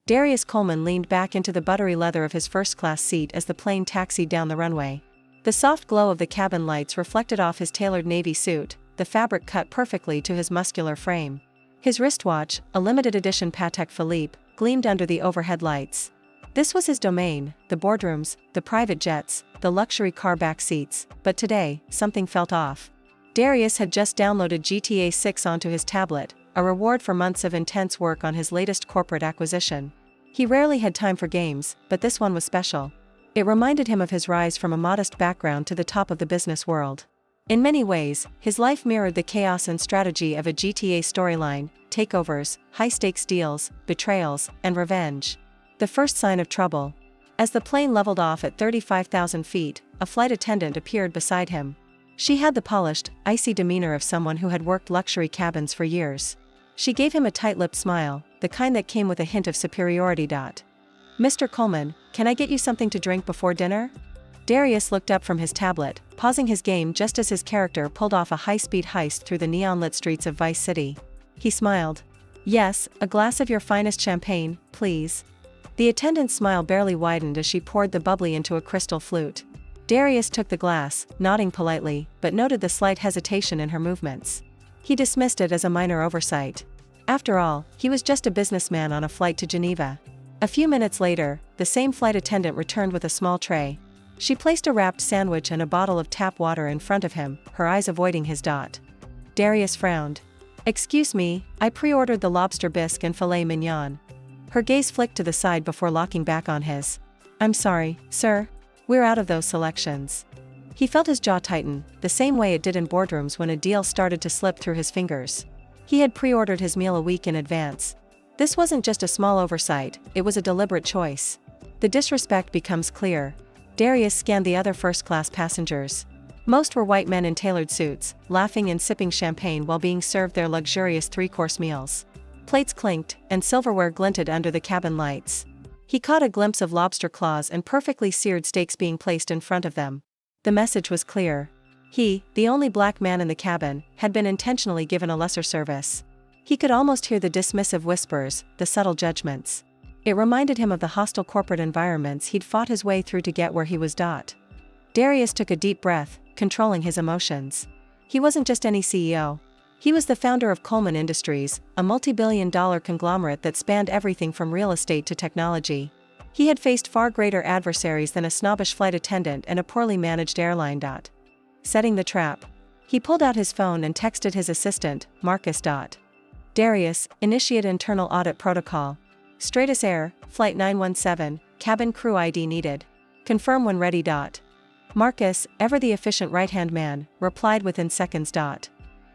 Darius Coleman leaned back into the buttery leather of his first-class seat as the plane taxied down the runway. The soft glow of the cabin lights reflected off his tailored navy suit, the fabric cut perfectly to his muscular frame. His wristwatch, a limited-edition Patek Philippe, gleamed under the overhead lights. This was his domain, the boardrooms, the private jets, the luxury car back seats, but today, something felt off. Darius had just downloaded GTA 6 onto his tablet, a reward for months of intense work on his latest corporate acquisition. He rarely had time for games, but this one was special. It reminded him of his rise from a modest background to the top of the business world. In many ways, his life mirrored the chaos and strategy of a GTA storyline: takeovers, high-stakes deals, betrayals, and revenge. The first sign of trouble. As the plane leveled off at 35,000 feet, a flight attendant appeared beside him. She had the polished, icy demeanor of someone who had worked luxury cabins for years. She gave him a tight-lipped smile, the kind that came with a hint of superiority. "Mr. Coleman, can I get you something to drink before dinner?" Darius looked up from his tablet, pausing his game just as his character pulled off a high-speed heist through the neon-lit streets of Vice City. He smiled. "Yes, a glass of your finest champagne, please." The attendant's smile barely widened as she poured the bubbly into a crystal flute. Darius took the glass, nodding politely, but noted the slight hesitation in her movements. He dismissed it as a minor oversight. After all, he was just a businessman on a flight to Geneva. A few minutes later, the same flight attendant returned with a small tray. She placed a wrapped sandwich and a bottle of tap water in front of him, her eyes avoiding his. Darius frowned. "Excuse me, I pre-ordered the lobster bisque and filet mignon." Her gaze flicked to the side before locking back on his. "I'm sorry, sir. We're out of those selections." He felt his jaw tighten, the same way it did in boardrooms when a deal started to slip through his fingers. He had pre-ordered his meal a week in advance. This wasn't just a small oversight, it was a deliberate choice. The disrespect becomes clear. Darius scanned the other first-class passengers. Most were white men in tailored suits, laughing and sipping champagne while being served their luxurious three-course meals. Plates clinked, and silverware glinted under the cabin lights. He caught a glimpse of lobster claws and perfectly seared steaks being placed in front of them. The message was clear. He, the only black man in the cabin, had been intentionally given a lesser service. He could almost hear the dismissive whispers, the subtle judgments. It reminded him of the hostile corporate environments he'd fought his way through to get where he was. Darius took a deep breath, controlling his emotions. He wasn't just any CEO. He was the founder of Coleman Industries, a multi-billion-dollar conglomerate that spanned everything from real estate to technology. He had faced far greater adversaries than a snobbish flight attendant and a poorly managed airline. Setting the trap. He pulled out his phone and texted his assistant, Marcus. "Darius, initiate internal audit protocol. Stratus Air, Flight 917, cabin crew ID needed. Confirm when ready. Marcus, ever the efficient right-hand man, replied within seconds.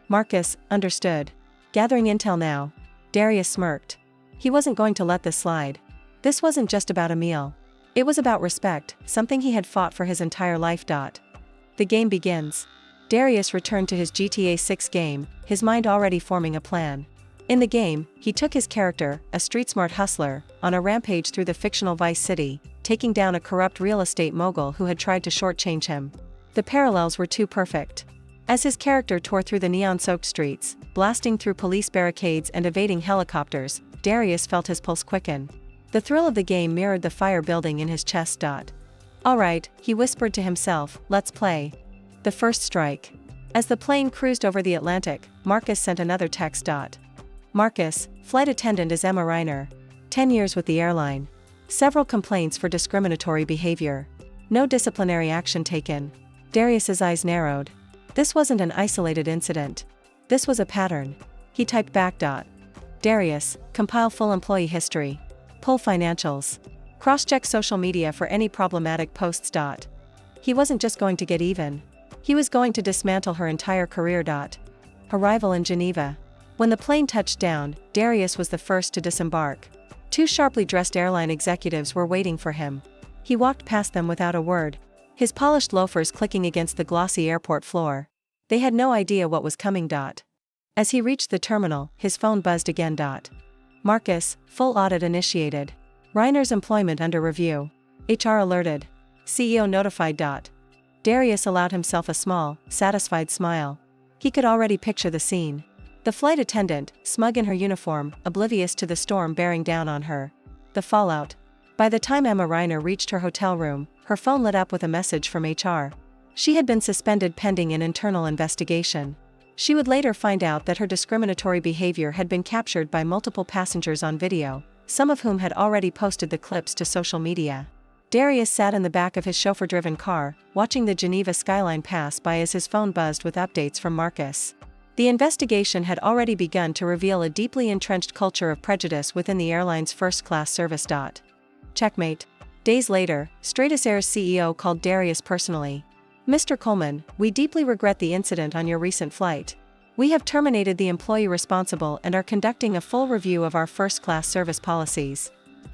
Marcus, understood. Gathering intel now. Darius smirked. He wasn't going to let this slide. This wasn't just about a meal. It was about respect, something he had fought for his entire life. The game begins. Darius returned to his GTA 6 game, his mind already forming a plan. In the game, he took his character, a street-smart hustler, on a rampage through the fictional Vice City, taking down a corrupt real estate mogul who had tried to shortchange him. The parallels were too perfect. As his character tore through the neon-soaked streets, blasting through police barricades and evading helicopters, Darius felt his pulse quicken. The thrill of the game mirrored the fire building in his chest. "All right," he whispered to himself, "let's play." The first strike. As the plane cruised over the Atlantic, Marcus sent another text. Marcus, flight attendant is Emma Reiner. 10 years with the airline. Several complaints for discriminatory behavior. No disciplinary action taken. Darius's eyes narrowed. This wasn't an isolated incident. This was a pattern. He typed back. Darius, compile full employee history. Pull financials. Cross-check social media for any problematic posts. He wasn't just going to get even. He was going to dismantle her entire career. Arrival in Geneva. When the plane touched down, Darius was the first to disembark. Two sharply dressed airline executives were waiting for him. He walked past them without a word, his polished loafers clicking against the glossy airport floor. They had no idea what was coming. As he reached the terminal, his phone buzzed again. Marcus, full audit initiated. Reiner's employment under review. HR alerted. CEO notified. Darius allowed himself a small, satisfied smile. He could already picture the scene. The flight attendant, smug in her uniform, oblivious to the storm bearing down on her. The fallout. By the time Emma Reiner reached her hotel room, her phone lit up with a message from HR. She had been suspended pending an internal investigation. She would later find out that her discriminatory behavior had been captured by multiple passengers on video, some of whom had already posted the clips to social media. Darius sat in the back of his chauffeur-driven car, watching the Geneva skyline pass by as his phone buzzed with updates from Marcus. The investigation had already begun to reveal a deeply entrenched culture of prejudice within the airline's first-class service. Checkmate. Days later, Stratus Air's CEO called Darius personally. "Mr. Coleman, we deeply regret the incident on your recent flight. We have terminated the employee responsible and are conducting a full review of our first-class service policies."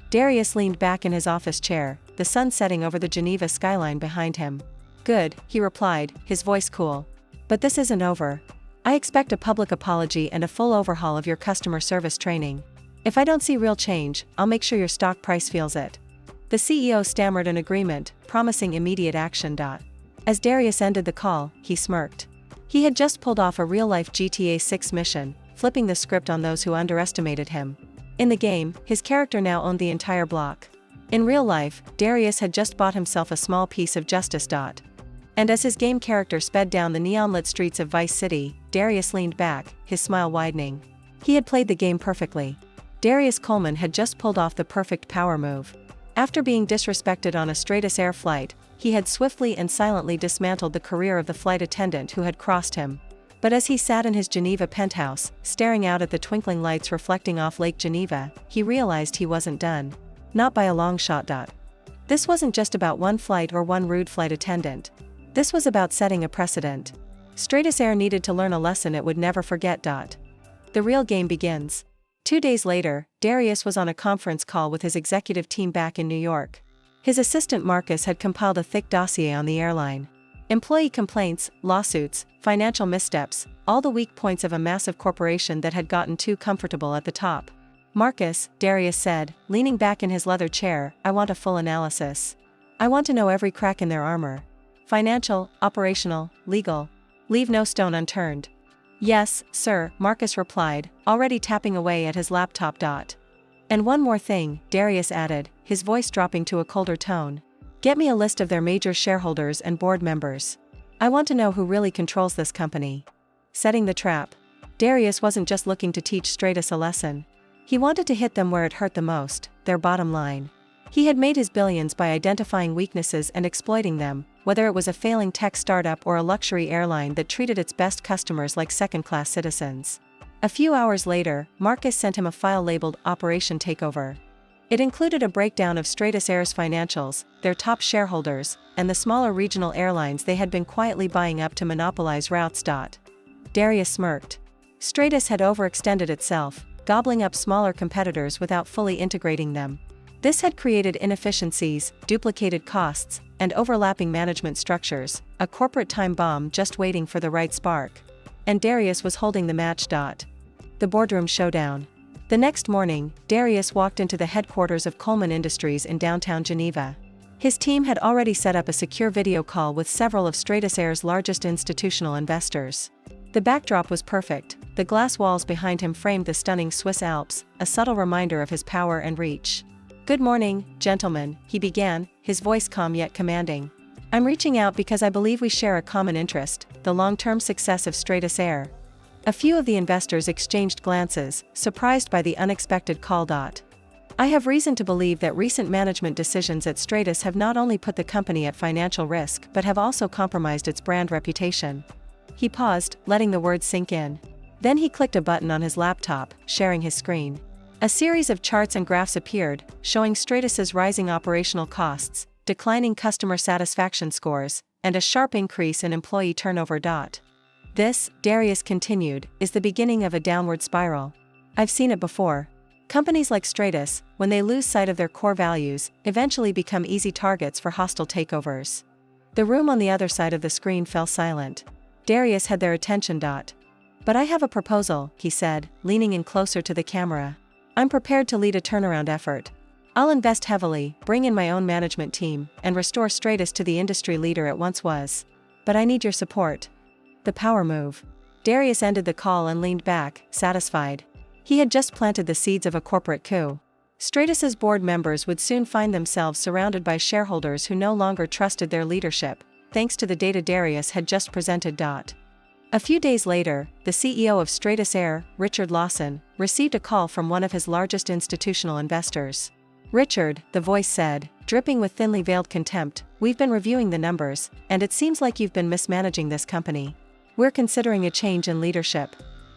Darius leaned back in his office chair, the sun setting over the Geneva skyline behind him. "Good," he replied, his voice cool. "But this isn't over. I expect a public apology and a full overhaul of your customer service training. If I don't see real change, I'll make sure your stock price feels it." The CEO stammered an agreement, promising immediate action. As Darius ended the call, he smirked. He had just pulled off a real-life GTA 6 mission, flipping the script on those who underestimated him. In the game, his character now owned the entire block. In real life, Darius had just bought himself a small piece of justice. And as his game character sped down the neon-lit streets of Vice City, Darius leaned back, his smile widening. He had played the game perfectly. Darius Coleman had just pulled off the perfect power move. After being disrespected on a Stratus Air flight, he had swiftly and silently dismantled the career of the flight attendant who had crossed him. But as he sat in his Geneva penthouse, staring out at the twinkling lights reflecting off Lake Geneva, he realized he wasn't done. Not by a long shot. This wasn't just about one flight or one rude flight attendant. This was about setting a precedent. Stratus Air needed to learn a lesson it would never forget. The real game begins. 2 days later, Darius was on a conference call with his executive team back in New York. His assistant Marcus had compiled a thick dossier on the airline. Employee complaints, lawsuits, financial missteps, all the weak points of a massive corporation that had gotten too comfortable at the top. "Marcus," Darius said, leaning back in his leather chair, "I want a full analysis. I want to know every crack in their armor. Financial, operational, legal. Leave no stone unturned." "Yes, sir," Marcus replied, already tapping away at his laptop. "And one more thing," Darius added, his voice dropping to a colder tone. "Get me a list of their major shareholders and board members. I want to know who really controls this company." Setting the trap. Darius wasn't just looking to teach Stratus a lesson. He wanted to hit them where it hurt the most, their bottom line. He had made his billions by identifying weaknesses and exploiting them, whether it was a failing tech startup or a luxury airline that treated its best customers like second-class citizens. A few hours later, Marcus sent him a file labeled Operation Takeover. It included a breakdown of Stratus Air's financials, their top shareholders, and the smaller regional airlines they had been quietly buying up to monopolize routes. Darius smirked. Stratus had overextended itself, gobbling up smaller competitors without fully integrating them. This had created inefficiencies, duplicated costs, and overlapping management structures, a corporate time bomb just waiting for the right spark. And Darius was holding the match. The boardroom showdown. The next morning, Darius walked into the headquarters of Coleman Industries in downtown Geneva. His team had already set up a secure video call with several of Stratus Air's largest institutional investors. The backdrop was perfect, the glass walls behind him framed the stunning Swiss Alps, a subtle reminder of his power and reach. "Good morning, gentlemen," he began, his voice calm yet commanding. "I'm reaching out because I believe we share a common interest, the long-term success of Stratus Air." A few of the investors exchanged glances, surprised by the unexpected call. "I have reason to believe that recent management decisions at Stratus have not only put the company at financial risk but have also compromised its brand reputation." He paused, letting the words sink in. Then he clicked a button on his laptop, sharing his screen. A series of charts and graphs appeared, showing Stratus's rising operational costs, declining customer satisfaction scores, and a sharp increase in employee turnover. "This," Darius continued, "is the beginning of a downward spiral. I've seen it before. Companies like Stratus, when they lose sight of their core values, eventually become easy targets for hostile takeovers." The room on the other side of the screen fell silent. Darius had their attention. "But I have a proposal," he said, leaning in closer to the camera. "I'm prepared to lead a turnaround effort. I'll invest heavily, bring in my own management team, and restore Stratus to the industry leader it once was. But I need your support." The power move. Darius ended the call and leaned back, satisfied. He had just planted the seeds of a corporate coup. Stratus's board members would soon find themselves surrounded by shareholders who no longer trusted their leadership, thanks to the data Darius had just presented. A few days later, the CEO of Stratus Air, Richard Lawson, received a call from one of his largest institutional investors. "Richard," the voice said, dripping with thinly veiled contempt, "we've been reviewing the numbers, and it seems like you've been mismanaging this company. We're considering a change in leadership."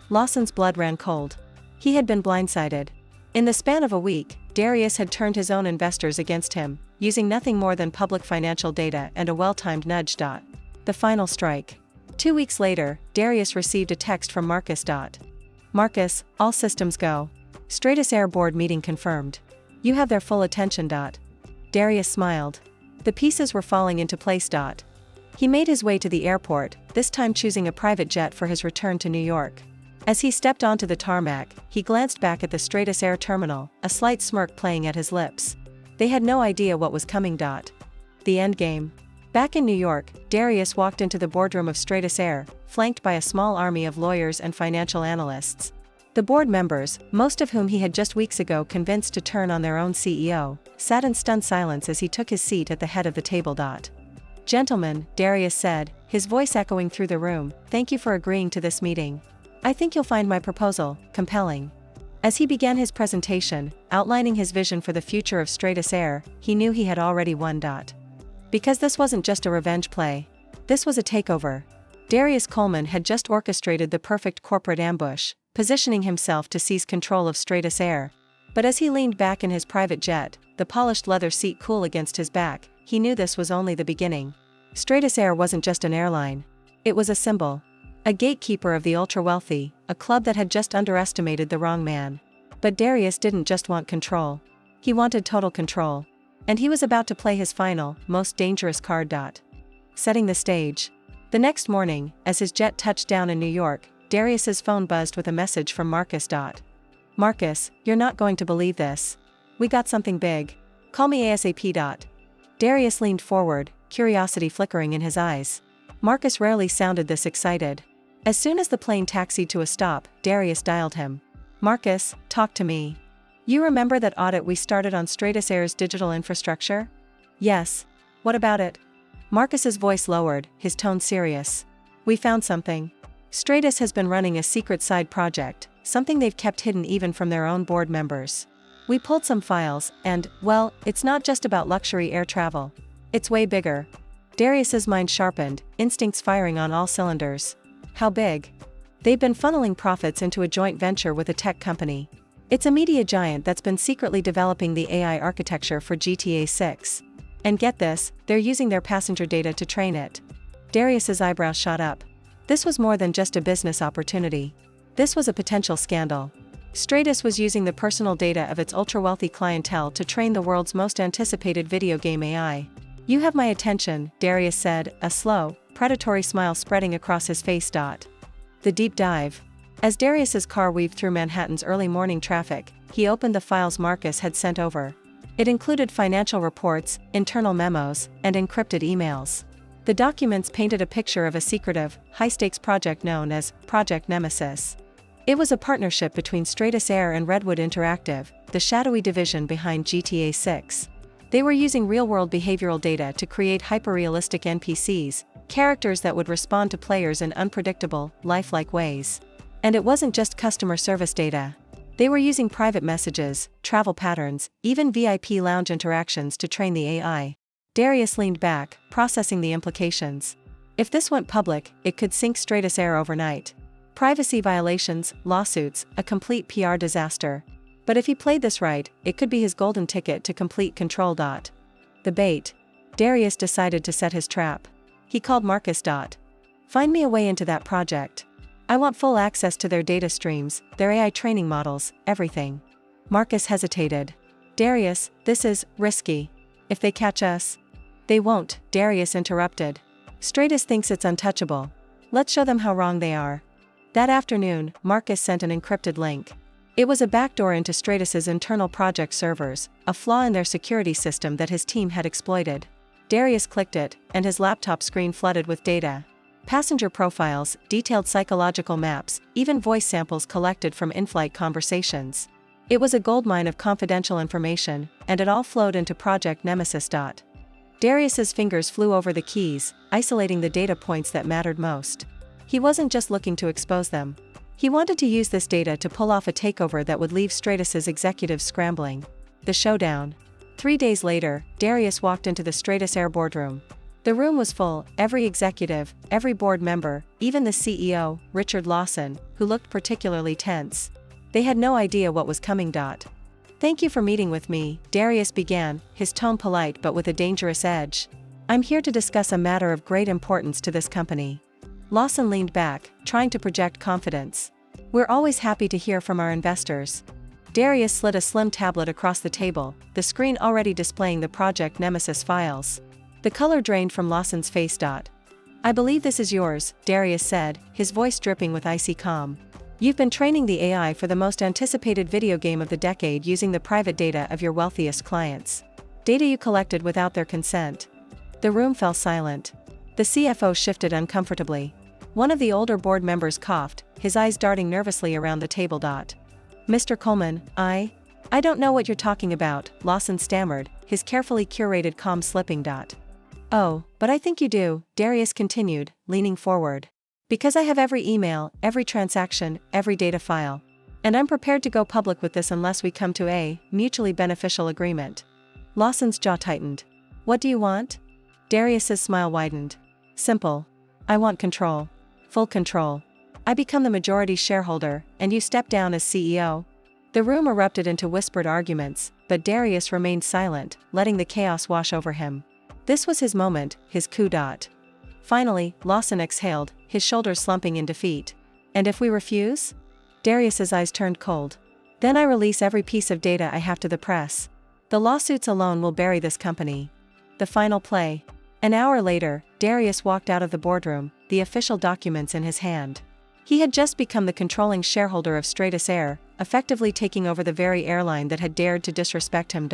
Lawson's blood ran cold. He had been blindsided. In the span of a week, Darius had turned his own investors against him, using nothing more than public financial data and a well-timed nudge. The final strike. 2 weeks later, Darius received a text from Marcus. "Marcus, all systems go. Stratus Air board meeting confirmed. You have their full attention." Darius smiled. The pieces were falling into place. He made his way to the airport, this time choosing a private jet for his return to New York. As he stepped onto the tarmac, he glanced back at the Stratus Air terminal, a slight smirk playing at his lips. They had no idea what was coming. The endgame. Back in New York, Darius walked into the boardroom of Stratus Air, flanked by a small army of lawyers and financial analysts. The board members, most of whom he had just weeks ago convinced to turn on their own CEO, sat in stunned silence as he took his seat at the head of the table. "Gentlemen," Darius said, his voice echoing through the room, "thank you for agreeing to this meeting. I think you'll find my proposal compelling." As he began his presentation, outlining his vision for the future of Stratus Air, he knew he had already won. Because this wasn't just a revenge play. This was a takeover. Darius Coleman had just orchestrated the perfect corporate ambush, positioning himself to seize control of Stratus Air. But as he leaned back in his private jet, the polished leather seat cool against his back, he knew this was only the beginning. Stratus Air wasn't just an airline. It was a symbol. A gatekeeper of the ultra-wealthy, a club that had just underestimated the wrong man. But Darius didn't just want control. He wanted total control. And he was about to play his final, most dangerous card. Setting the stage. The next morning, as his jet touched down in New York, Darius's phone buzzed with a message from Marcus. "Marcus, you're not going to believe this. We got something big. Call me ASAP." Darius leaned forward, curiosity flickering in his eyes. Marcus rarely sounded this excited. As soon as the plane taxied to a stop, Darius dialed him. "Marcus, talk to me. You remember that audit we started on Stratus Air's digital infrastructure?" "Yes. What about it?" Marcus's voice lowered, his tone serious. "We found something. Stratus has been running a secret side project, something they've kept hidden even from their own board members. We pulled some files, and, well, it's not just about luxury air travel. It's way bigger." Darius's mind sharpened, instincts firing on all cylinders. "How big?" "They've been funneling profits into a joint venture with a tech company. It's a media giant that's been secretly developing the AI architecture for GTA 6. And get this, they're using their passenger data to train it." Darius's eyebrows shot up. This was more than just a business opportunity. This was a potential scandal. Stratus was using the personal data of its ultra-wealthy clientele to train the world's most anticipated video game AI. "You have my attention," Darius said, a slow, predatory smile spreading across his face. The deep dive. As Darius's car weaved through Manhattan's early morning traffic, he opened the files Marcus had sent over. It included financial reports, internal memos, and encrypted emails. The documents painted a picture of a secretive, high-stakes project known as Project Nemesis. It was a partnership between Stratus Air and Redwood Interactive, the shadowy division behind GTA 6. They were using real-world behavioral data to create hyper-realistic NPCs, characters that would respond to players in unpredictable, lifelike ways. And it wasn't just customer service data. They were using private messages, travel patterns, even VIP lounge interactions to train the AI. Darius leaned back, processing the implications. If this went public, it could sink Stratus Air overnight. Privacy violations, lawsuits, a complete PR disaster. But if he played this right, it could be his golden ticket to complete control. The bait. Darius decided to set his trap. He called Marcus. "Find me a way into that project. I want full access to their data streams, their AI training models, everything." Marcus hesitated. "Darius, this is risky. If they catch us..." "They won't," Darius interrupted. "Stratus thinks it's untouchable. Let's show them how wrong they are." That afternoon, Marcus sent an encrypted link. It was a backdoor into Stratus's internal project servers, a flaw in their security system that his team had exploited. Darius clicked it, and his laptop screen flooded with data. Passenger profiles, detailed psychological maps, even voice samples collected from in-flight conversations. It was a goldmine of confidential information, and it all flowed into Project Nemesis. Darius's fingers flew over the keys, isolating the data points that mattered most. He wasn't just looking to expose them. He wanted to use this data to pull off a takeover that would leave Stratus's executives scrambling. The showdown. 3 days later, Darius walked into the Stratus Air boardroom. The room was full, every executive, every board member, even the CEO, Richard Lawson, who looked particularly tense. They had no idea what was coming. "Thank you for meeting with me," Darius began, his tone polite but with a dangerous edge. "I'm here to discuss a matter of great importance to this company." Lawson leaned back, trying to project confidence. "We're always happy to hear from our investors." Darius slid a slim tablet across the table, the screen already displaying the Project Nemesis files. The color drained from Lawson's face. "I believe this is yours," Darius said, his voice dripping with icy calm. "You've been training the AI for the most anticipated video game of the decade using the private data of your wealthiest clients. Data you collected without their consent." The room fell silent. The CFO shifted uncomfortably. One of the older board members coughed, his eyes darting nervously around the table. "Mr. Coleman, I don't know what you're talking about," Lawson stammered, his carefully curated calm slipping. "Oh, but I think you do," Darius continued, leaning forward. "Because I have every email, every transaction, every data file. And I'm prepared to go public with this unless we come to a mutually beneficial agreement." Lawson's jaw tightened. "What do you want?" Darius's smile widened. "Simple. I want control. Full control. I become the majority shareholder, and you step down as CEO." The room erupted into whispered arguments, but Darius remained silent, letting the chaos wash over him. This was his moment, his coup. Finally, Lawson exhaled, his shoulders slumping in defeat. "And if we refuse?" Darius's eyes turned cold. "Then I release every piece of data I have to the press. The lawsuits alone will bury this company." The final play. An hour later, Darius walked out of the boardroom, the official documents in his hand. He had just become the controlling shareholder of Stratus Air, effectively taking over the very airline that had dared to disrespect him.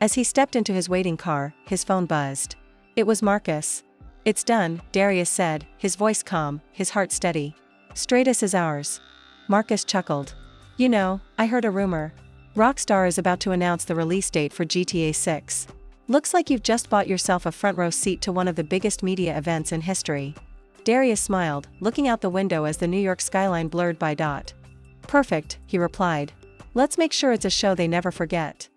As he stepped into his waiting car, his phone buzzed. It was Marcus. "It's done," Darius said, his voice calm, his heart steady. "Stratus is ours." Marcus chuckled. "You know, I heard a rumor. Rockstar is about to announce the release date for GTA 6. Looks like you've just bought yourself a front row seat to one of the biggest media events in history." Darius smiled, looking out the window as the New York skyline blurred by. "Perfect," he replied. "Let's make sure it's a show they never forget."